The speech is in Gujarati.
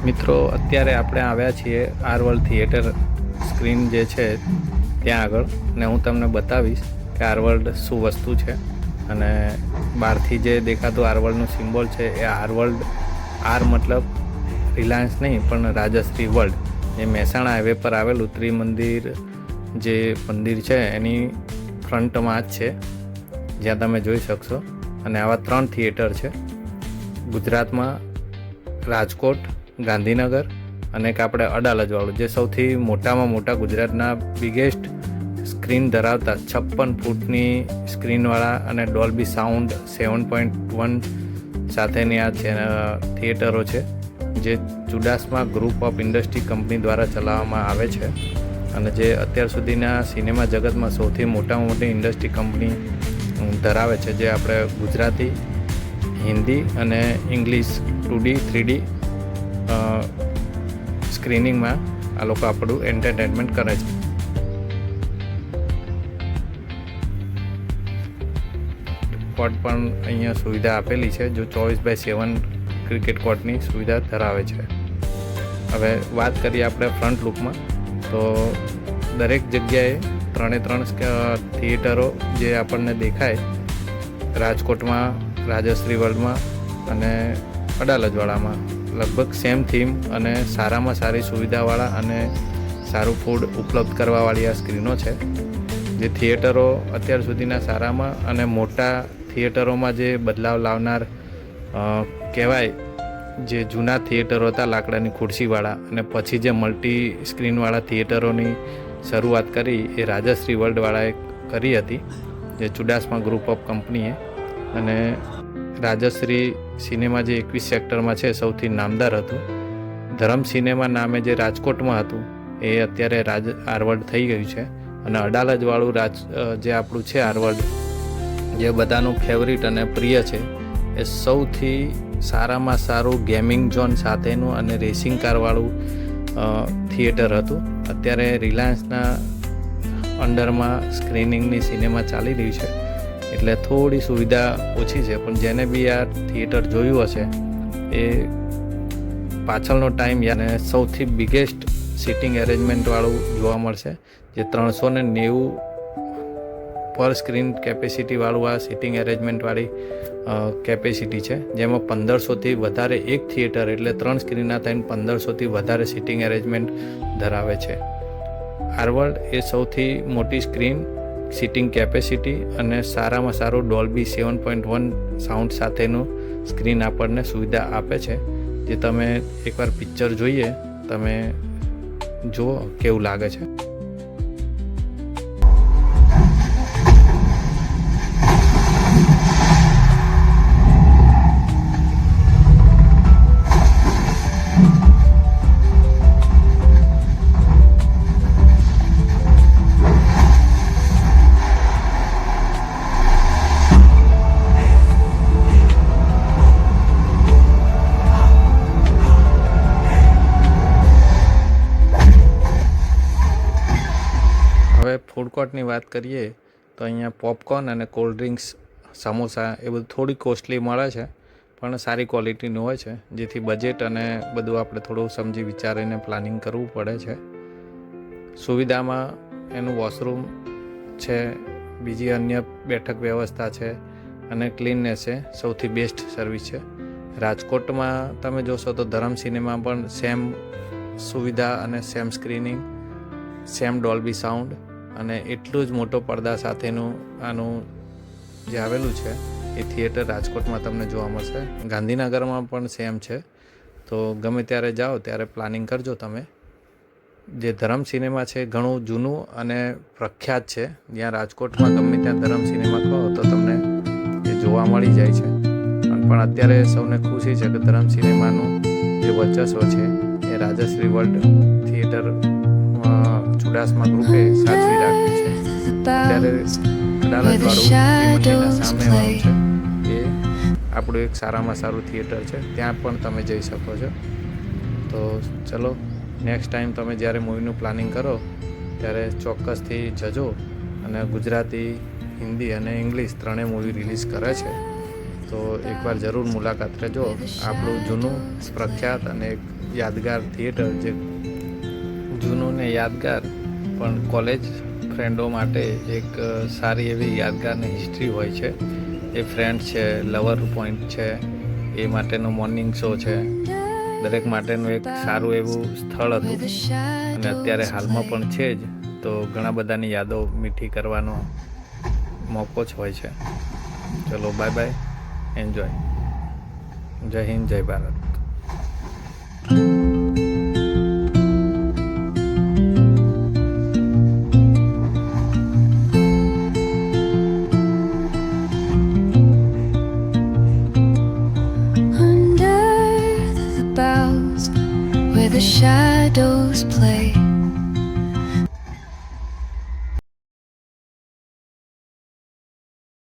મિત્રો, અત્યારે આપણે આવ્યા છીએ આર વર્લ્ડ થિયેટર સ્ક્રીન જે છે ત્યાં આગળ, ને હું તમને બતાવીશ કે આર વર્લ્ડ શું વસ્તુ છે. અને બહારથી જે દેખાતું આર વર્લ્ડનું સિમ્બોલ છે એ આર વર્લ્ડ, આર મતલબ રિલાયન્સ નહીં પણ રાજશ્રી વર્લ્ડ, એ મહેસાણા હાઈવે પર આવેલું ત્રિમંદિર જે મંદિર છે એની ફ્રન્ટમાં જ છે, જ્યાં તમે જોઈ શકશો. અને આવા 3 થિયેટર છે ગુજરાતમાં: રાજકોટ, ગાંધીનગર અને એક આપણે અડાલજવાળું, જે સૌથી મોટામાં મોટા ગુજરાતના બિગેસ્ટ સ્ક્રીન ધરાવતા 56 ફૂટની સ્ક્રીનવાળા અને ડોલ્બી સાઉન્ડ 7.1 સાથેની આ થિયેટરો છે, જે Chudasama group of industry company દ્વારા ચલાવવામાં આવે છે. અને જે અત્યાર સુધીના સિનેમા જગતમાં સૌથી મોટામાં મોટી ઇન્ડસ્ટ્રી કંપની ધરાવે છે, જે આપણે ગુજરાતી, હિન્દી અને ઇંગ્લિશ 2D 3D સ્ક્રીનિંગમાં આ લોકો આપણું એન્ટરટેનમેન્ટ કરે છે. કોર્ટ પણ અહીંયા સુવિધા આપેલી છે, જો 24/7 ક્રિકેટ કોર્ટની સુવિધા ધરાવે છે. હવે વાત કરીએ આપણે ફ્રન્ટ લુકમાં, તો દરેક જગ્યાએ 3 થિયેટરો જે આપણને દેખાય, રાજકોટમાં, રાજશ્રી વર્લ્ડમાં અને અડાલજવાળામાં લગભગ સેમ થીમ અને સારામાં સારી સુવિધાવાળા અને સારું ફૂડ ઉપલબ્ધ કરવાવાળી આ સ્ક્રીનો છે. જે થિયેટરો અત્યાર સુધીના સારામાં અને મોટા થિયેટરોમાં જે બદલાવ લાવનાર કહેવાય, જે જૂના થિયેટરો હતા લાકડાની ખુરશીવાળા, અને પછી જે મલ્ટી સ્ક્રીનવાળા થિયેટરોની શરૂઆત કરી એ રાજશ્રી વર્લ્ડવાળાએ કરી હતી, જે ચુડાસમા ગ્રુપ ઓફ કંપનીએ. અને રાજશ્રી સિનેમા જે 21 સેક્ટરમાં છે સૌથી નામદાર હતું. ધરમ સિનેમા નામે જે રાજકોટમાં હતું એ અત્યારે આર વર્લ્ડ થઈ ગયું છે. અને અડાલજવાળું જે આપણું છે આર વર્લ્ડ, જે બધાનું ફેવરિટ અને પ્રિય છે, એ સૌથી સારામાં સારું ગેમિંગ ઝોન સાથેનું અને રેસિંગ કારવાળું થિયેટર હતું. અત્યારે રિલાયન્સના અંડરમાં સ્ક્રીનિંગની સિનેમા ચાલી રહી છે, એટલે થોડી સુવિધા ઓછી છે. પણ જેને બી આ થિયેટર જોયું હશે એ પાછળનો ટાઈમ અને સૌથી બિગેસ્ટ સિટિંગ એરેન્જમેન્ટવાળું જોવા મળશે, જે 390 પર સ્ક્રીન કેપેસિટીવાળું આ સિટિંગ એરેન્જમેન્ટવાળી કેપેસિટી છે, જેમાં 1500થી વધારે એક થિયેટર, એટલે 3 સ્ક્રીનના થઈને 1500થી વધારે સિટિંગ એરેન્જમેન્ટ ધરાવે છે. આર વર્લ્ડ એ સૌથી મોટી સ્ક્રીન, સિટિંગ કેપેસિટી અને સારામાં સારું ડોલ્બી 7.1 સાઉન્ડ સાથેનું સ્ક્રીન આપણને સુવિધા આપે છે. જે તમે એકવાર પિક્ચર જોઈએ, તમે જુઓ કેવું લાગે છે. હવે ફૂડ કોર્ટની વાત કરીએ તો અહીંયા પોપકોર્ન અને કોલ્ડ ડ્રિંક્સ, સમોસા એ બધું થોડી કોસ્ટલી મળે છે, પણ સારી ક્વોલિટીનું હોય છે, જેથી બજેટ અને બધું આપણે થોડું સમજી વિચારીને પ્લાનિંગ કરવું પડે છે. સુવિધામાં એનું વોશરૂમ છે, બીજી અન્ય બેઠક વ્યવસ્થા છે, અને ક્લીનનેસ છે સૌથી બેસ્ટ સર્વિસ છે. રાજકોટમાં તમે જોશો તો ધરમ સિનેમા પણ સેમ સુવિધા અને same screening, same Dolby sound અને એટલું જ મોટો પડદા સાથેનું આનું જે આવેલું છે એ થિયેટર રાજકોટમાં તમને જોવા મળશે. ગાંધીનગરમાં પણ સેમ છે. તો ગમે ત્યારે જાઓ ત્યારે પ્લાનિંગ કરજો તમે. જે ધરમ સિનેમા છે ઘણું જૂનું અને પ્રખ્યાત છે. જ્યાં રાજકોટમાં ગમે ત્યાં ધરમ સિનેમા કહો તો તમને એ જોવા મળી જાય છે. પણ અત્યારે સૌને ખુશી છે કે ધરમ સિનેમાનું જે વર્ચસ્વ છે એ રાજશ્રી વર્લ્ડ થિયેટર ચુડાસમા ગ્રુપે સાચવી રાખ્યું છે. ત્યારે અડાલજવાળું સામેવાળું છે એ આપણું એક સારામાં સારું થિયેટર છે, ત્યાં પણ તમે જઈ શકો છો. તો ચલો, નેક્સ્ટ ટાઈમ તમે જ્યારે મૂવીનું પ્લાનિંગ કરો ત્યારે ચોક્કસથી જજો. અને ગુજરાતી, હિન્દી અને ઇંગ્લિશ 3 મૂવી રિલીઝ કરે છે, તો એકવાર જરૂર મુલાકાત લેજો. આપણું જૂનું પ્રખ્યાત અને એક યાદગાર થિયેટર, જે જૂનું ને યાદગાર પણ કોલેજ ફ્રેન્ડો માટે એક સારી એવી યાદગાર ને હિસ્ટ્રી હોય છે. એ ફ્રેન્ડ છે, લવર પોઈન્ટ છે, એ માટેનો મોર્નિંગ શો છે, દરેક માટેનું એક સારું એવું સ્થળ હતું અને અત્યારે હાલમાં પણ છે જ. તો ઘણા બધાની યાદો મીઠી કરવાનો મોકો જ હોય છે. ચલો બાય બાય, એન્જોય. જય હિન્દ, જય ભારત.